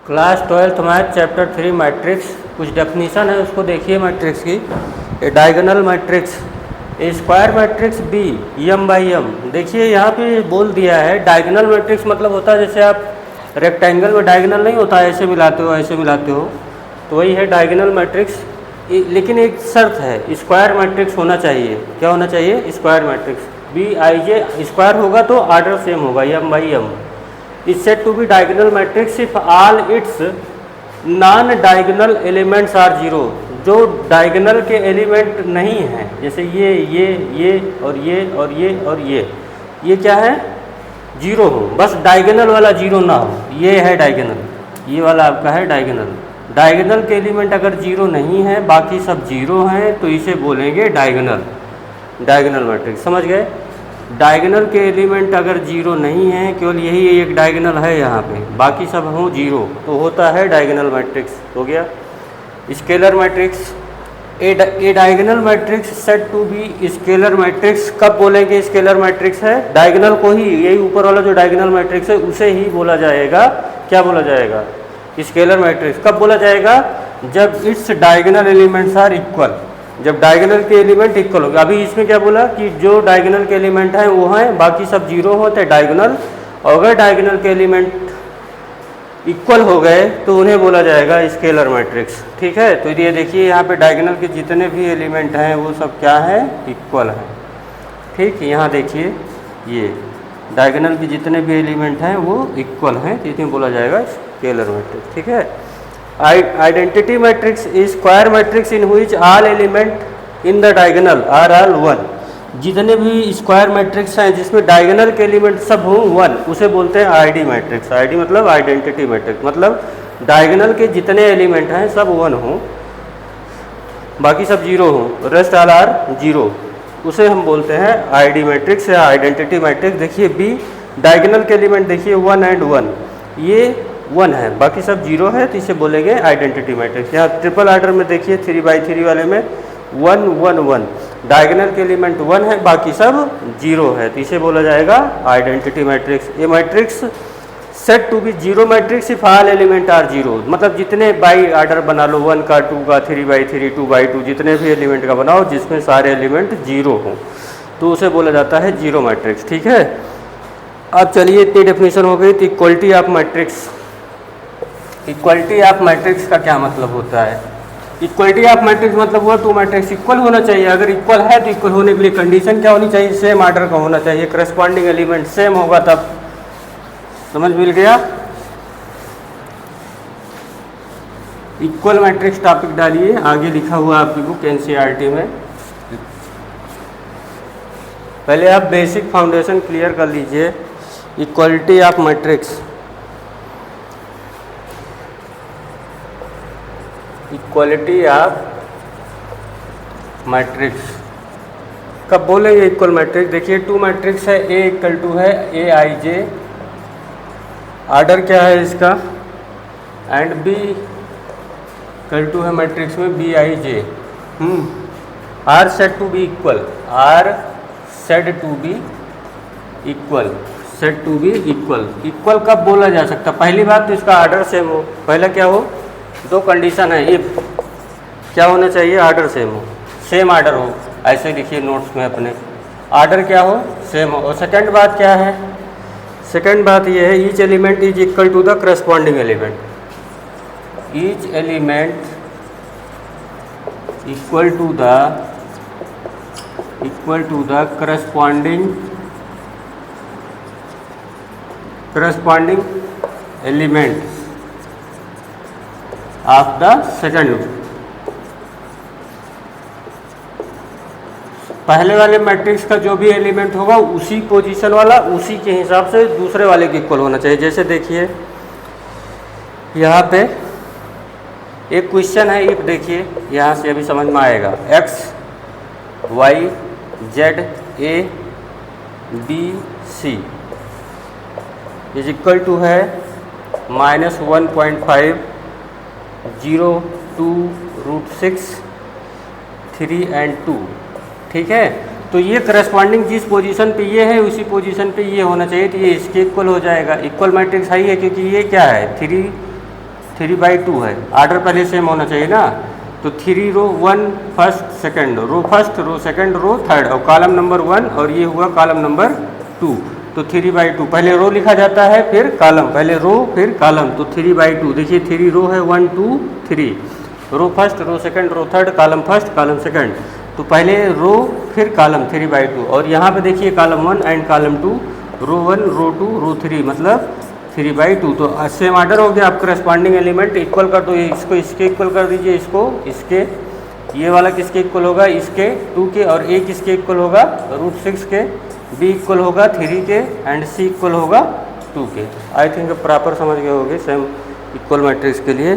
Class 12th math chapter 3 matrix. कुछ definition है उसको देखिए मैट्रिक्स की। A diagonal matrix, a square matrix b m by m. देखिए यहाँ पे बोल दिया है डायगोनल मैट्रिक्स मतलब होता है जैसे आप रेक्टेंगल में डायगोनल नहीं होता, ऐसे मिलाते हो ऐसे मिलाते हो, तो वही है डायगोनल मैट्रिक्स। लेकिन एक शर्त है, स्क्वायर मैट्रिक्स होना चाहिए। क्या होना चाहिए? Square matrix. B I J square होगा तो आर्डर सेम होगा, M by M. Is said to be diagonal matrix if all its non diagonal elements are zero. जो डायगोनल के एलिमेंट नहीं हैं, जैसे ये और ये और ये और ये क्या है? जीरो हो, बस डायगोनल वाला जीरो ना हो, ये है डायगोनल, ये वाला आपका है डायगोनल। डायगोनल के एलिमेंट अगर जीरो नहीं है, बाकी सब जीरो हैं, तो इसे बोलेंगे डायगोनल, डायगोनल मैट्रिक्स। समझ गए? डायगोनल के एलिमेंट अगर जीरो नहीं है, केवल यही एक डायगोनल है यहाँ पे, बाकी सब हों जीरो, तो होता है डायगोनल मैट्रिक्स। हो गया। Scalar matrix, a diagonal matrix said to be scalar matrix. कब बोलेंगे स्केलर मैट्रिक्स है? डायगोनल को ही, यही ऊपर वाला जो डायगोनल मैट्रिक्स है उसे ही बोला जाएगा। क्या बोला जाएगा? Scalar matrix. कब बोला जाएगा? जब its diagonal elements are equal, जब डायगोनल के एलिमेंट इक्वल होगा। अभी इसमें क्या बोला कि जो डायगोनल के एलिमेंट हैं वो हैं, बाकी सब जीरो होते हैं डायगोनल। और अगर डायगोनल के एलिमेंट इक्वल हो गए तो उन्हें बोला जाएगा स्केलर मैट्रिक्स। ठीक है, तो ये देखिए यहाँ पे डायगोनल के जितने भी एलिमेंट हैं वो सब क्या है? इक्वल हैं। ठीक, यहाँ देखिए ये डायगोनल के जितने भी एलिमेंट हैं वो इक्वल हैं, तो इन्हें बोला जाएगा स्केलर मैट्रिक्स। ठीक है। Identity matrix is square matrix in which all element in the diagonal are all one. जितने भी स्क्वायर मैट्रिक्स हैं जिसमें डायगोनल के एलिमेंट सब हों वन, उसे बोलते हैं आईडी मैट्रिक्स। आईडी मतलब आइडेंटिटी मैट्रिक्स, मतलब डायगोनल के जितने एलिमेंट हैं सब वन हों, बाकी सब जीरो हों, रेस्ट ऑल आर जीरो, उसे हम बोलते हैं आईडी मैट्रिक्स या आइडेंटिटी मैट्रिक्स। देखिए बी डायगोनल के एलिमेंट देखिए वन एंड वन, ये वन है, बाकी सब जीरो है, तो इसे बोलेंगे आइडेंटिटी मैट्रिक्स। यहाँ ट्रिपल आर्डर में देखिए 3x3 वाले में 1 1 1, डायगोनल के एलिमेंट वन है, बाकी सब जीरो है, तो इसे बोला जाएगा आइडेंटिटी मैट्रिक्स। ये matrix set to be zero matrix if all element are zero. मतलब जितने बाई आर्डर बना लो, 1 का 2 का 3x3 2x2, जितने भी एलिमेंट का बनाओ जिसमें सारे एलिमेंट जीरो हों, तो उसे बोला जाता है जीरो मैट्रिक्स। ठीक है। अब चलिए इतनी डेफिनेशन हो गई। तो equality of matrix, equality of matrix का क्या मतलब होता है? इक्वलिटी ऑफ मैट्रिक्स मतलब हुआ टू मैट्रिक्स इक्वल होना चाहिए। अगर इक्वल है तो इक्वल होने के लिए कंडीशन क्या होनी चाहिए? सेम आर्डर का होना चाहिए, करस्पॉन्डिंग एलिमेंट सेम होगा तब। समझ मिल गया? इक्वल मैट्रिक्स टॉपिक डालिए, आगे लिखा हुआ आपकी बुक एनसीईआरटी में। पहले आप बेसिक फाउंडेशन क्लियर कर लीजिए। Equality of matrix, equality of matrix कब बोलेंगे इक्वल मैट्रिक्स? देखिए टू मैट्रिक्स है, ए इक्वल टू है ए आई जे, आर्डर क्या है इसका, एंड बी इक्वल टू है मैट्रिक्स में B I J. Are said to be equal, are said to be equal, said to be equal. Equal कब बोला जा सकता? पहली बात तो इसका आर्डर सेम हो। पहला क्या हो? दो कंडीशन है, इफ क्या होना चाहिए? आर्डर सेम हो, सेम आर्डर हो। ऐसे लिखिए नोट्स में अपने, आर्डर क्या हो? सेम हो। और सेकंड बात क्या है? सेकंड बात ये है each element is equal to the corresponding element, each element equal to the corresponding element of the second. पहले वाले मैट्रिक्स का जो भी एलिमेंट होगा उसी पोजीशन वाला उसी के हिसाब से दूसरे वाले के इक्वल होना चाहिए। जैसे देखिए यहाँ पे एक क्वेश्चन है, इफ देखिए यहाँ से अभी समझ में आएगा, x y z a b c is equal to है -1.5 0 2 √6 3 and 2। ठीक है, तो ये करस्पॉन्डिंग जिस पोजीशन पे ये है उसी पोजीशन पे ये होना चाहिए, तो ये इसके इक्वल हो जाएगा। इक्वल मैट्रिक्स है ही है, क्योंकि ये क्या है 3 3/2 है। आर्डर पहले सेम होना चाहिए ना, तो 3 row 1 first second, row first, row second, row third, और कॉलम नंबर 1 और ये हुआ कॉलम नंबर 2। तो 3/2 पहले रो लिखा जाता है फिर कॉलम, पहले रो फिर कॉलम, तो 3/2। देखिए 3 रो है 1 2 3, row first, row second, row third, column first, column second, तो पहले रो फिर कॉलम 3/2। और यहाँ पे देखिए कॉलम 1 एंड कॉलम 2, रो 1 रो 2 रो 3, मतलब 3/2। तो सेम ऑर्डर हो गया। आप करस्पॉन्डिंग एलिमेंट इक्वल कर दो, इसको इसके इक्वल कर दीजिए, इसको इसके, ये वाला किसके इक्वल होगा, इसके 2 के, और ए किसके इक्वल होगा, √6 के, बी इक्वल होगा 3 के, एंड सी इक्वल होगा 2 के। आई थिंक प्रॉपर समझ गए होंगे सेम इक्वल मैट्रिक्स के लिए।